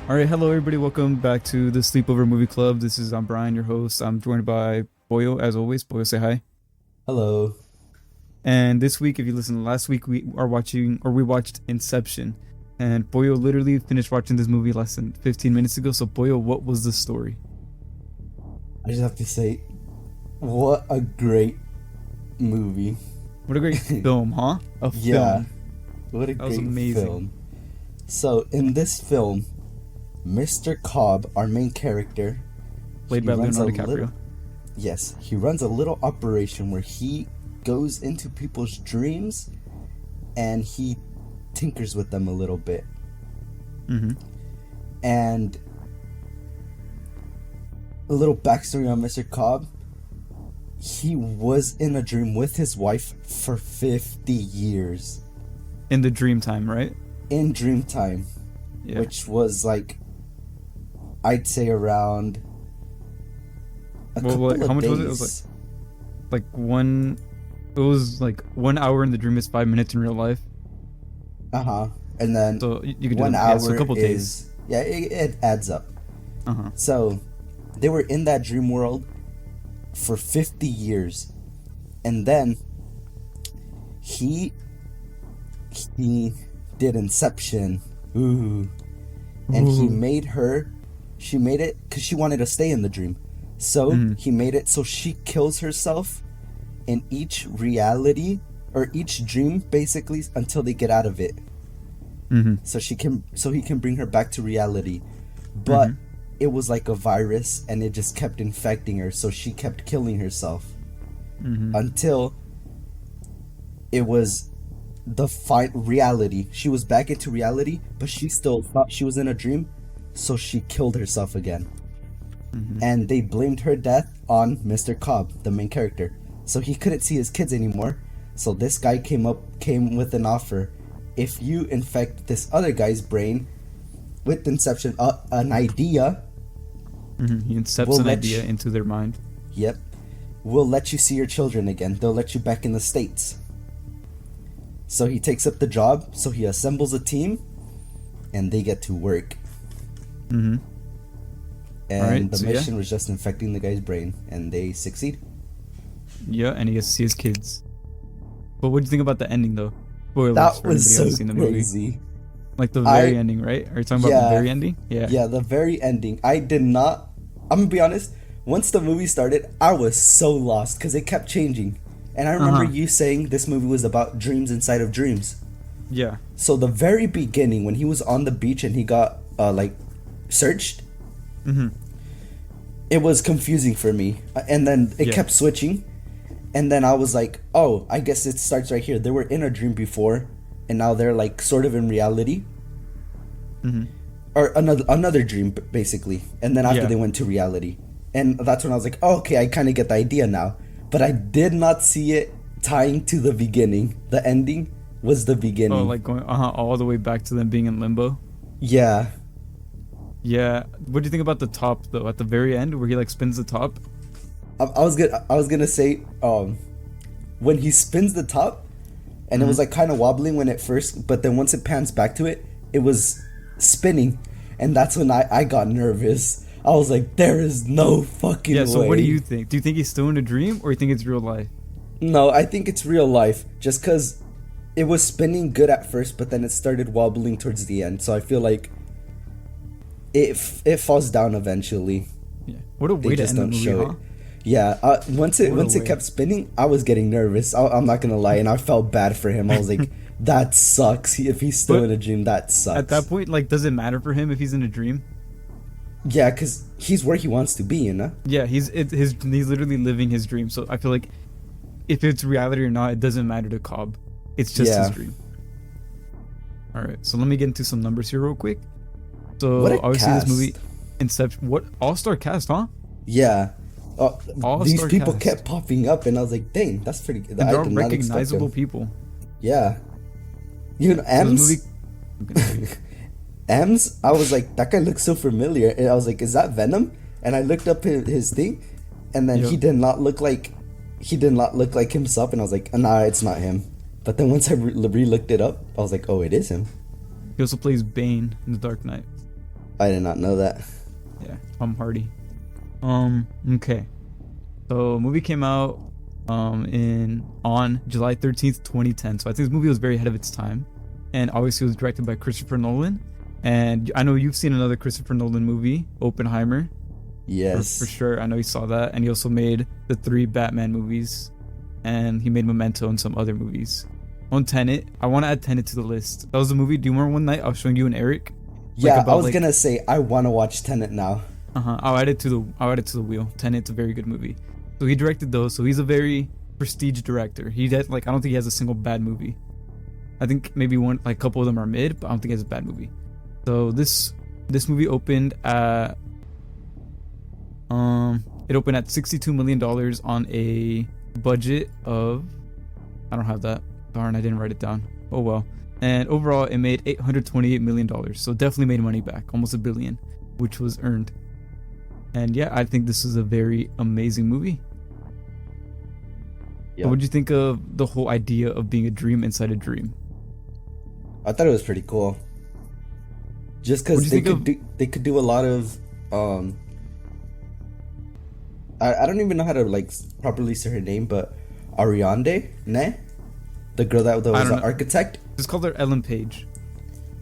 All right, hello everybody. Welcome back to the Sleepover Movie Club. I'm Brian, your host. I'm joined by Boyo as always. Boyo, say hi. Hello. And this week, if you listened last week, we watched Inception. And Boyo literally finished watching this movie less than 15 minutes ago. So Boyo, what was the story? I just have to say, what a great movie. What a great film, huh? A Yeah, film. what a That was great amazing. film. So, in this film, Mr. Cobb, our main character, Played he by runs a Leonardo DiCaprio. little, yes, he runs a little operation where he goes into people's dreams and he tinkers with them a little bit. Mm-hmm. And a little backstory on Mr. Cobb. He was in a dream with his wife for 50 years. In the dream time, right? In dream time. Yeah. Which was like, I'd say around a couple of how much days. was it? It was like one. It was like 1 hour in the dream is 5 minutes in real life. Uh-huh. And then So you could do 1 it. hour Yeah, so a couple days. is... Yeah, it adds up. Uh-huh. So, they were in that dream world for 50 years. And then he did Inception. Ooh. And he made her... She made it because she wanted to stay in the dream. So, he made it so she kills herself in each reality or each dream, basically, until they get out of it. Mm-hmm. So he can bring her back to reality. But it was like a virus and it just kept infecting her, so she kept killing herself until it was the reality. She was back into reality, but she still thought she was in a dream, so she killed herself again. And they blamed her death on Mr. Cobb, the main character. So he couldn't see his kids anymore. So this guy came with an offer. If you infect this other guy's brain with Inception, an idea. He incepts an idea into their mind. Yep. We'll let you see your children again. They'll let you back in the States. So he takes up the job. So he assembles a team. And they get to work. Mm-hmm. And the mission was just infecting the guy's brain. And they succeed. Yeah, and he gets to see his kids. But what do you think about the ending, though? Spoilers That for was anybody who so hasn't seen the movie. crazy. Like the very ending, right? Are you talking about the very ending? Yeah. Yeah, the very ending. I did not... I'm gonna be honest. Once the movie started, I was so lost because it kept changing. And I remember you saying this movie was about dreams inside of dreams. Yeah. So the very beginning, when he was on the beach and he got, searched, it was confusing for me. And then it kept switching. And then I was like, oh, I guess it starts right here. They were in a dream before, and now they're like sort of in reality. Or another dream, basically. And then after they went to reality. And that's when I was like, oh, okay, I kind of get the idea now. But I did not see it tying to the beginning. The ending was the beginning. Oh, like going all the way back to them being in limbo? Yeah. Yeah. What do you think about the top, though? At the very end, where he like spins the top? I was gonna say, when he spins the top, and it was like kind of wobbling when it first, but then once it pans back to it, it was spinning, and that's when I got nervous. I was like, there is no fucking way. Yeah, so what do you think? Do you think he's still in a dream, or you think it's real life? No, I think it's real life, just because it was spinning good at first, but then it started wobbling towards the end, so I feel like it falls down eventually. Yeah. What a way to end the movie, huh? Yeah, once it kept spinning, I was getting nervous. I'm not gonna lie, and I felt bad for him. I was like, that sucks. If he's still in a dream, that sucks. At that point, like, does it matter for him if he's in a dream? Yeah, because he's where he wants to be, you know? Yeah, he's literally living his dream. So I feel like if it's reality or not, it doesn't matter to Cobb. It's just his dream. All right, so let me get into some numbers here real quick. So obviously this movie, Inception, what all-star cast, huh? Yeah. These people cast kept popping up, and I was like, "Dang, that's pretty good." And they're all recognizable people. Yeah, you know, M's. M's. I was like, that guy looks so familiar, and I was like, "Is that Venom?" And I looked up his thing, and then he did not look like himself, and I was like, "Nah, it's not him." But then once I re-looked it up, I was like, "Oh, it is him." He also plays Bane in The Dark Knight. I did not know that. Yeah, Tom Hardy. Okay. So movie came out on July 13th, 2010. So I think this movie was very ahead of its time. And obviously it was directed by Christopher Nolan. And I know you've seen another Christopher Nolan movie, Oppenheimer. Yes. For sure. I know you saw that. And he also made the 3 Batman movies. And he made Memento and some other movies. On Tenet, I want to add Tenet to the list. That was the movie. Do you remember one night I was showing you and Eric? Yeah, I was gonna say I want to watch Tenet now. I'll add it to the wheel. Tenet's a very good movie. So he directed those. So he's a very prestige director. He does, like, I don't think he has a single bad movie. I think maybe one, like, a couple of them are mid, but I don't think he has a bad movie. So this movie opened at $62 million on a budget of, I don't have that. Darn, I didn't write it down. Oh well. And overall, it made $828 million. So definitely made money back, almost $1 billion, which was earned. And yeah, I think this is a very amazing movie. Yep. So what did you think of the whole idea of being a dream inside a dream? I thought it was pretty cool. Just because they could do a lot of I don't even know how to like properly say her name, but Ariande, ne? The girl that was an architect. Just called her Ellen Page.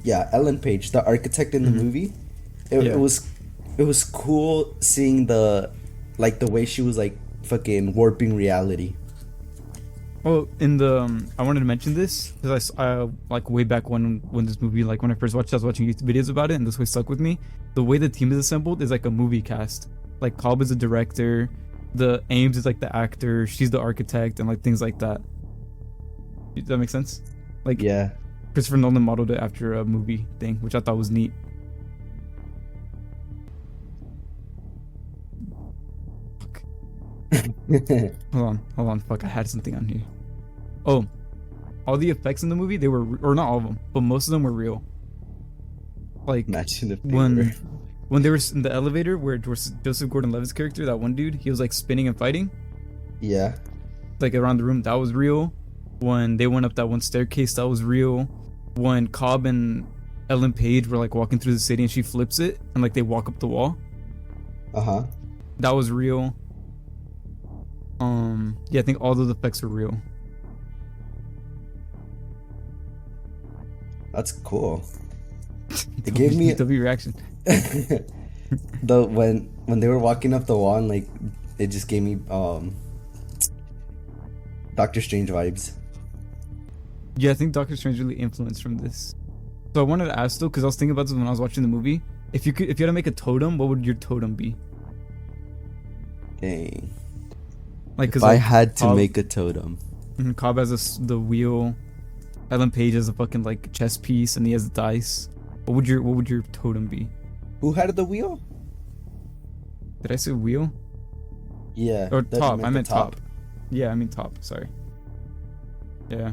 Yeah, Ellen Page, the architect in the movie. It was cool seeing the way she was like fucking warping reality. Oh, in the I wanted to mention this because I like way back when this movie, like when I first watched it, I was watching YouTube videos about it, and this way stuck with me. The way the team is assembled is like a movie cast. Like Cobb is the director, the Ames is like the actor, she's the architect, and like things like that. Does that make sense? Like, yeah, Christopher Nolan modeled it after a movie thing, which I thought was neat. Fuck. Hold on. Fuck, I had something on here. Oh, all the effects in the movie, they were, or not all of them, but most of them were real. Like, imagine if when they were in the elevator where Joseph Gordon-Levitt's character, that one dude, he was like spinning and fighting. Yeah. Like around the room, that was real. When they went up that one staircase, that was real. When Cobb and Ellen Page were like walking through the city and she flips it and like they walk up the wall. Uh-huh. That was real. Yeah, I think all those effects were real. That's cool. It gave me W reaction. when they were walking up the wall and like it just gave me Doctor Strange vibes. Yeah, I think Doctor Strange really influenced from this. So I wanted to ask though, because I was thinking about this when I was watching the movie. If you had to make a totem, what would your totem be? Dang. Like, if I had to make a totem. Cobb has the wheel. Ellen Page has a fucking like chess piece, and he has the dice. What would your totem be? Who had the wheel? Did I say wheel? Yeah. Or top. I meant top. Yeah, I mean top. Sorry. Yeah.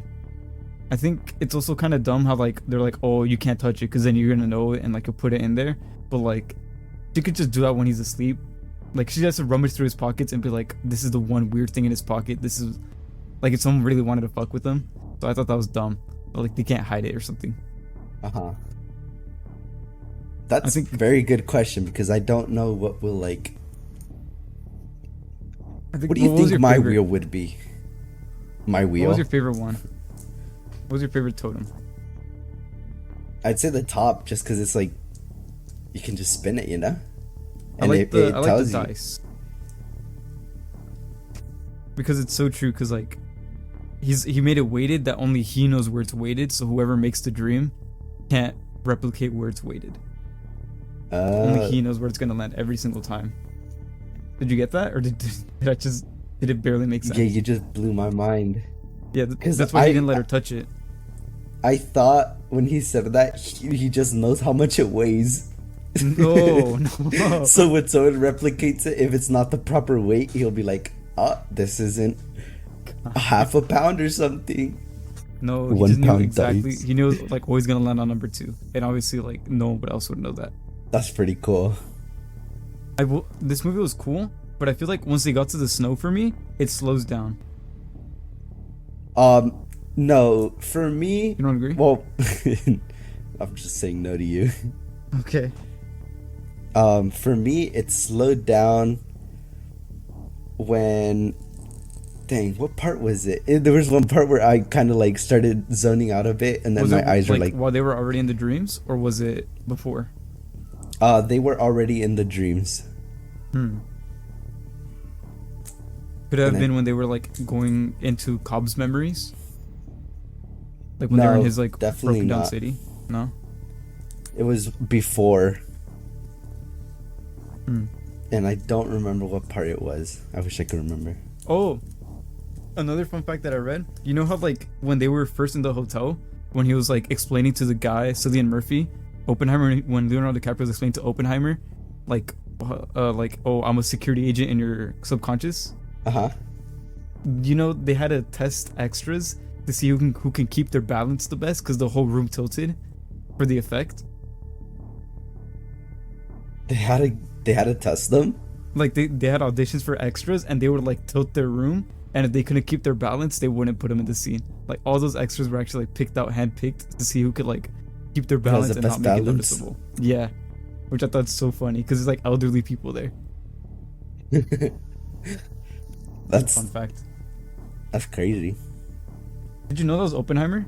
I think it's also kind of dumb how like they're like, oh, you can't touch it because then you're gonna know it and like you'll put it in there. But like, she could just do that when he's asleep. Like, she has to rummage through his pockets and be like, this is the one weird thing in his pocket. This is like if someone really wanted to fuck with him. So I thought that was dumb. But like they can't hide it or something. Uh-huh. That's a very good question because I don't know what will like. What do you think my wheel would be? My wheel. What was your favorite one? What was your favorite totem? I'd say the top, just because it's like you can just spin it, you know. And I like the dice because it's so true. Because like he made it weighted that only he knows where it's weighted, so whoever makes the dream can't replicate where it's weighted. Only he knows where it's gonna land every single time. Did you get that, or did it barely make sense? Yeah, you just blew my mind. Yeah, that's why he didn't let her touch it. I thought when he said that he just knows how much it weighs. No. So when someone replicates it, if it's not the proper weight, he'll be like, "Oh, this isn't half a pound or something." No, he just knew exactly. Dice. He knew like always gonna land on number 2, and obviously like no one else would know that. That's pretty cool. This movie was cool, but I feel like once they got to the snow for me, it slows down. No, for me. You don't agree? Well, I'm just saying no to you. Okay. For me, it slowed down when, dang, what part was it? There was one part where I kind of like started zoning out a bit, and then Was my it eyes were like like, while they were already in the dreams, or was it before? they were already in the dreams. Hmm. Could it have And been when they were like going into Cobb's memories? Like when they were in No, his like definitely broken down not. city? No? It was before, Hmm. and I don't remember what part it was. I wish I could remember. Oh, another fun fact that I read. You know how like when they were first in the hotel, when he was like explaining to the guy, Cillian Murphy, Oppenheimer, when Leonardo DiCaprio was explaining to Oppenheimer, like, oh, I'm a security agent in your subconscious. Uh-huh. You know, they had to test extras to see who can keep their balance the best because the whole room tilted for the effect. They had to test them. Like they had auditions for extras and they would like tilt their room, and if they couldn't keep their balance, they wouldn't put them in the scene. Like all those extras were actually like picked out, handpicked to see who could like keep their balance the and not best make it balance. noticeable. Yeah, which I thought so funny because it's like elderly people there. That's Fun fact. that's crazy. Did you know that was Oppenheimer?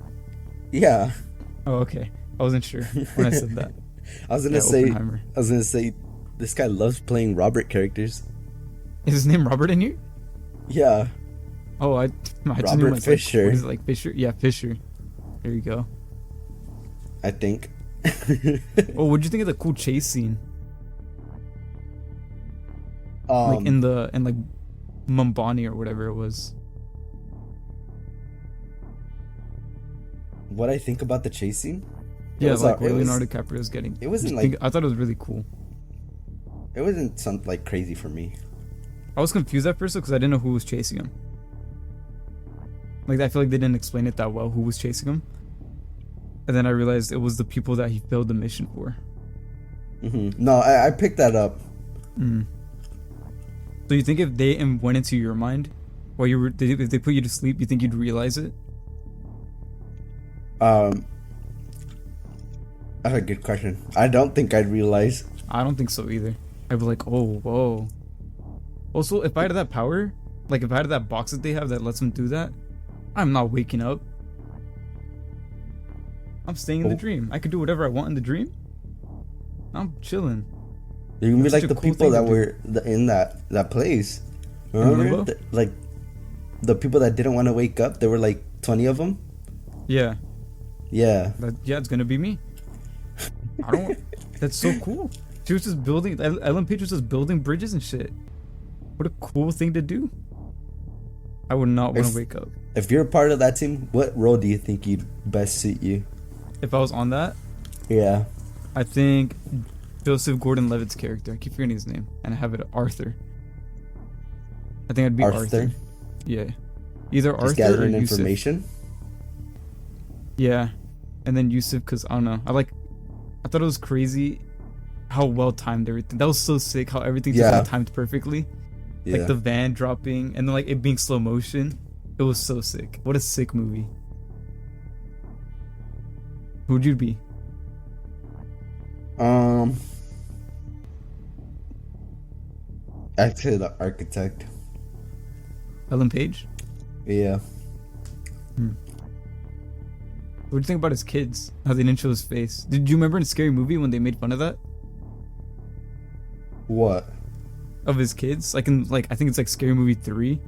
Yeah. Oh, okay. I wasn't sure when I said that. I was Yeah, gonna say Oppenheimer. this guy loves playing Robert characters. Is his name Robert in here? Yeah. Oh, I just knew Robert him as, like, Fisher. what is it, like Fisher? Yeah, Fisher. There you go. I think. Oh, what'd you think of the cool chase scene? Like in like Mumbani or whatever it was. what I think about the chase scene? Yeah, was, like where it was- Leonardo DiCaprio is getting. it wasn't like I thought it was really cool. it wasn't something like crazy for me. I was confused at first because I didn't know who was chasing him. Like I feel like they didn't explain it that well who was chasing him. And then I realized it was the people that he failed the mission for. No, I picked that up. Mm. So you think if they went into your mind while you were, if they put you to sleep, you think you'd realize it? That's a good question. I don't think I'd realize. I don't think so either. I'd be like, oh, whoa. Also, if I had that power, like if I had that box that they have that lets them do that, I'm not waking up. I'm staying in the dream. I could do whatever I want in the dream. I'm chilling. You're gonna be That's like such the a cool people thing that to do. were in that place. In Remember? Limbo? Like the people that didn't want to wake up. There were like 20 of them. Yeah. Yeah. Yeah, it's gonna be me. I don't. That's so cool. She was just building. Ellen Page was just building bridges and shit. What a cool thing to do. I would not want to wake up. If you're a part of that team, what role do you think you'd best suit you? If I was on that, Yeah. I think Joseph Gordon-Levitt's character. I keep forgetting his name, and I have it Arthur. I think I'd be Arthur. Yeah. Either Just Arthur or gathering Yusuf. information. Yeah, and then Yusuf, because I don't know. I thought it was crazy how well timed everything. That was so sick. How everything just Yeah. like timed perfectly. Yeah. Like the van dropping and then like it being slow motion. It was so sick. What a sick movie. Who'd you be? Actually, the architect. Ellen Page? Yeah. What do you think about his kids? How they didn't show his face. Did you remember in Scary Movie when they made fun of that? What? Of his kids? Like in I think it's like Scary Movie 3.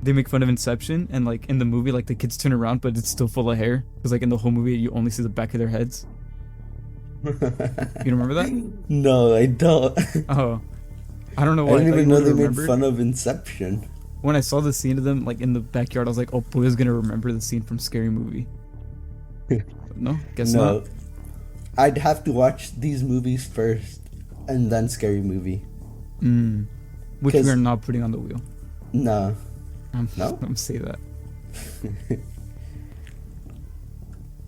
They make fun of Inception and like in the movie like the kids turn around but it's still full of hair. Because like in the whole movie you only see the back of their heads. You remember that? No, I don't. Oh. I don't know I why. didn't thought even you know would they made remember. fun of Inception. When I saw the scene of them like in the backyard, I was like, oh, Boya's gonna remember the scene from Scary Movie. But no, guess No. not. I'd have to watch these movies first and then Scary Movie. Which 'Cause- we are not putting on the wheel. No. No? I'm gonna say that.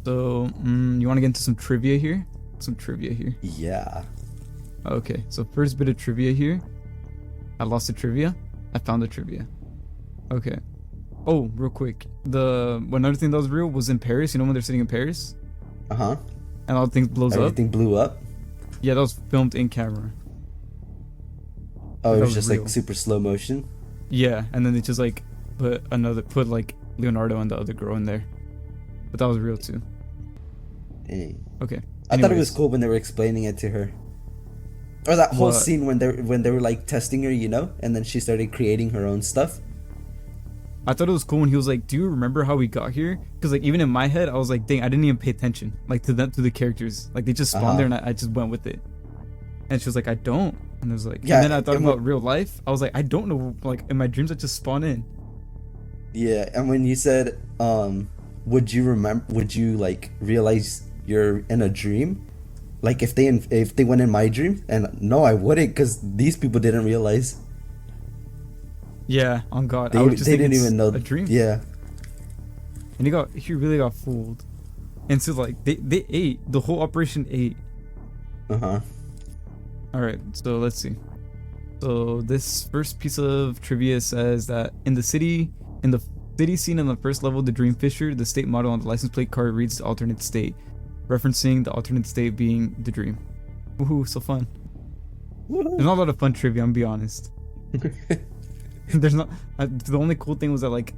So, you want to get into some trivia here? Yeah. Okay, so first bit of trivia here. I lost the trivia. I found the trivia. Okay. Oh, real quick. Another thing that was real was in Paris. You know when they're sitting in Paris Uh-huh. and all things blows up? Everything blew up. Yeah, that was filmed in camera. Oh, it That was was just real. like super slow motion. Yeah, and then they just like put like Leonardo and the other girl in there, but that was real too. Dang. Okay. I thought it was Anyways, cool when they were explaining it to her. Or that whole what? scene when they were like testing her, you know, and then she started creating her own stuff. I thought it was cool when he was like, "Do you remember how we got here?" Because like even in my head, I was like, "Dang, I didn't even pay attention like to them to the characters. Like they just spawned there and I just went with it." And she was like, "I don't." And I was like, Yeah, and then I thought and about real life. I was like, "I don't know. Like in my dreams, I just spawn in." Yeah, and when you said, would you like realize you're in a dream? Like if they went in my dream, and no, I wouldn't, because these people didn't realize. Yeah, on God, They I was just they thinking didn't it's even know. a dream. Yeah. And he really got fooled. And so like they ate the whole operation ate. Uh-huh. All right, so let's see. So this first piece of trivia says that in the city scene on the first level of the Dream Fisher, the state model on the license plate card reads the alternate state, referencing the alternate state being the dream. Woohoo, so fun. There's not a lot of fun trivia, I'm gonna be honest. There's not. The only cool thing was that like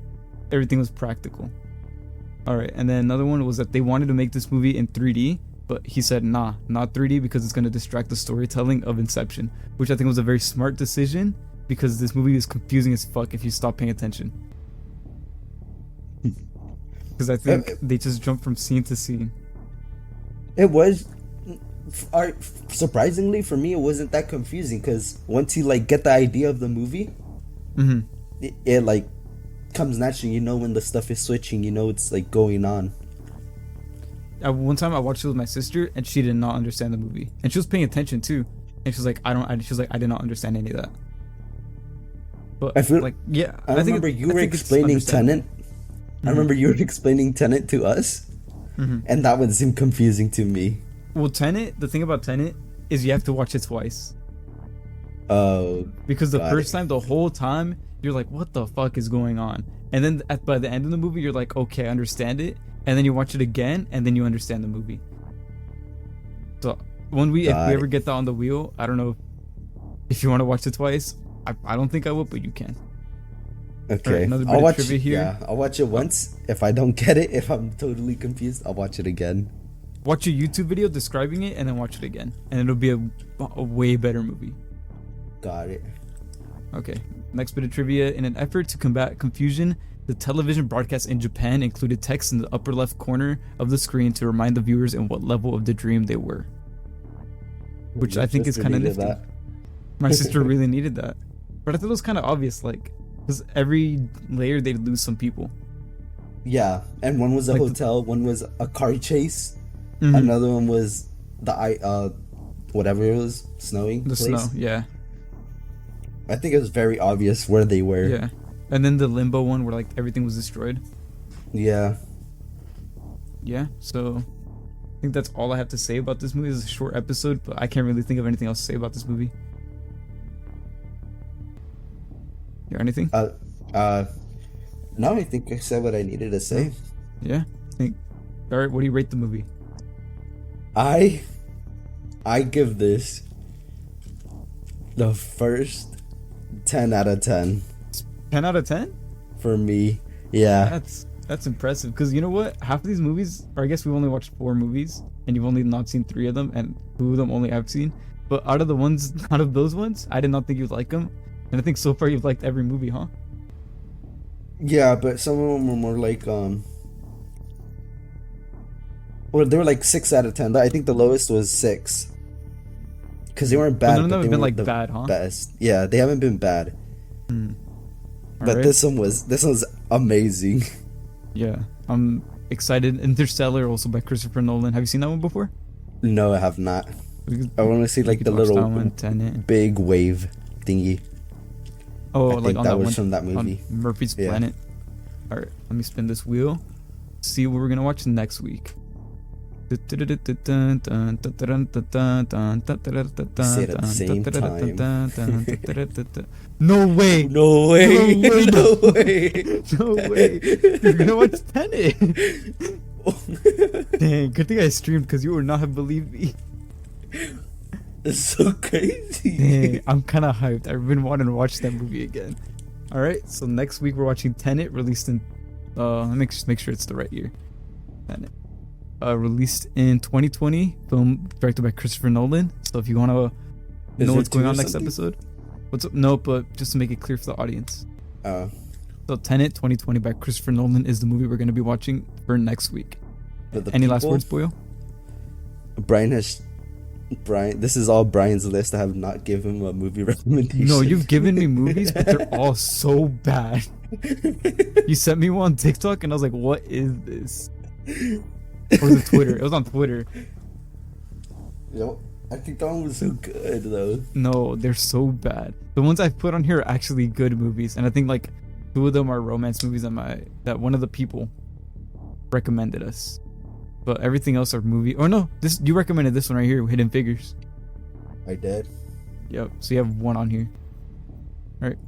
everything was practical. All right, and then another one was that they wanted to make this movie in 3D, but he said nah, not 3D because it's gonna distract the storytelling of Inception, which I think was a very smart decision because this movie is confusing as fuck if you stop paying attention. Because I think they just jumped from scene to scene. It was, surprisingly for me, it wasn't that confusing, because once you like get the idea of the movie, it like comes naturally. You know when the stuff is switching. You know it's like going on. One time I watched it with my sister and she did not understand the movie, and she was paying attention too, and she was like, she was like, I did not understand any of that. But I feel like, yeah, I remember you were explaining Tenet. I remember you were explaining Tenet to us, and that would seem confusing to me. Well, Tenet, the thing about Tenet is you have to watch it twice. Oh. Because the first time, the whole time, you're like, what the fuck is going on? And then by the end of the movie, you're like, okay, I understand it. And then you watch it again, and then you understand the movie. So if we ever get that on the wheel, I don't know if you want to watch it twice. I don't think I will, but you can. Okay, right, I'll watch it here. Yeah, I'll watch it once. If I don't get it, if I'm totally confused, I'll watch it again. Watch a YouTube video describing it, and then watch it again, and it'll be a way better movie. Got it. Okay, next bit of trivia. In an effort to combat confusion, the television broadcast in Japan included text in the upper left corner of the screen to remind the viewers in what level of the dream they were. Which I think is kind of nifty. My sister really needed that. But I thought it was kind of obvious, like, because every layer they'd lose some people. Yeah, and one was a like hotel, one was a car chase, another one was the whatever it was, snowing the place. Snow, yeah. I think it was very obvious where they were. Yeah, and then the limbo one where like everything was destroyed. Yeah. Yeah, so I think that's all I have to say about this movie. It's a short episode, but I can't really think of anything else to say about this movie. You got anything? No, I think I said what I needed to say. Yeah. All right, what do you rate the movie? I give this the first 10 out of 10. 10 out of 10? For me. Yeah. That's impressive, because you know what? Half of these movies, or I guess we've only watched 4 movies, and you've only not seen 3 of them, and 2 of them only I've seen. But out of those ones, I did not think you'd like them. And I think so far you've liked every movie, huh? Yeah, but some of them were more like well, they were like 6 out of 10. I think the lowest was 6. Because they weren't bad. But none of them they have been weren't like bad, huh? Best. Yeah, they haven't been bad. But right. this one's amazing. Yeah, I'm excited. Interstellar, also by Christopher Nolan. Have you seen that one before? No, I have not. I want to see like the little big wave thingy. Oh, I like think on that that was one, from that movie. on Murphy's Planet. All right, let me spin this wheel. See what we're gonna watch next week. Say it at the same time. No way! No way! No way! No way! You're gonna watch Tenet. Dang, good thing I streamed because you would not have believed me. It's so crazy. Dang, I'm kind of hyped. I've been wanting to watch that movie again. All right, so next week we're watching Tenet, released in let me just make sure it's the right year. Tenet, released in 2020, film directed by Christopher Nolan. So if you want to know what's going on next episode, what's up? No, but just to make it clear for the audience. So Tenet 2020 by Christopher Nolan is the movie we're going to be watching for next week. Any last words, Boyo? Brian, this is all Brian's list. I have not given him a movie recommendation. No, you've given me movies, but they're all so bad. You sent me one on TikTok, and I was like, "What is this?" Or was it Twitter? It was on Twitter. I think that one was so good, though. No, they're so bad. The ones I've put on here are actually good movies, and I think like 2 of them are romance movies that one of the people recommended us. But everything else are movie. Oh no, you recommended this one right here, Hidden Figures. I did. Yep. So you have one on here. All right.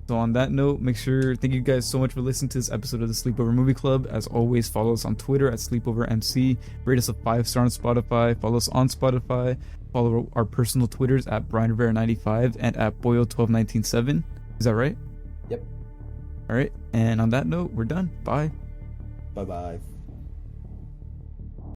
So on that note, thank you guys so much for listening to this episode of the Sleepover Movie Club. As always, follow us on Twitter at SleepoverMC. Rate us a 5-star on Spotify. Follow us on Spotify. Follow our personal Twitters at BrianRivera95 and at Boyo12197. Is that right? Yep. All right. And on that note, we're done. Bye. Bye-bye.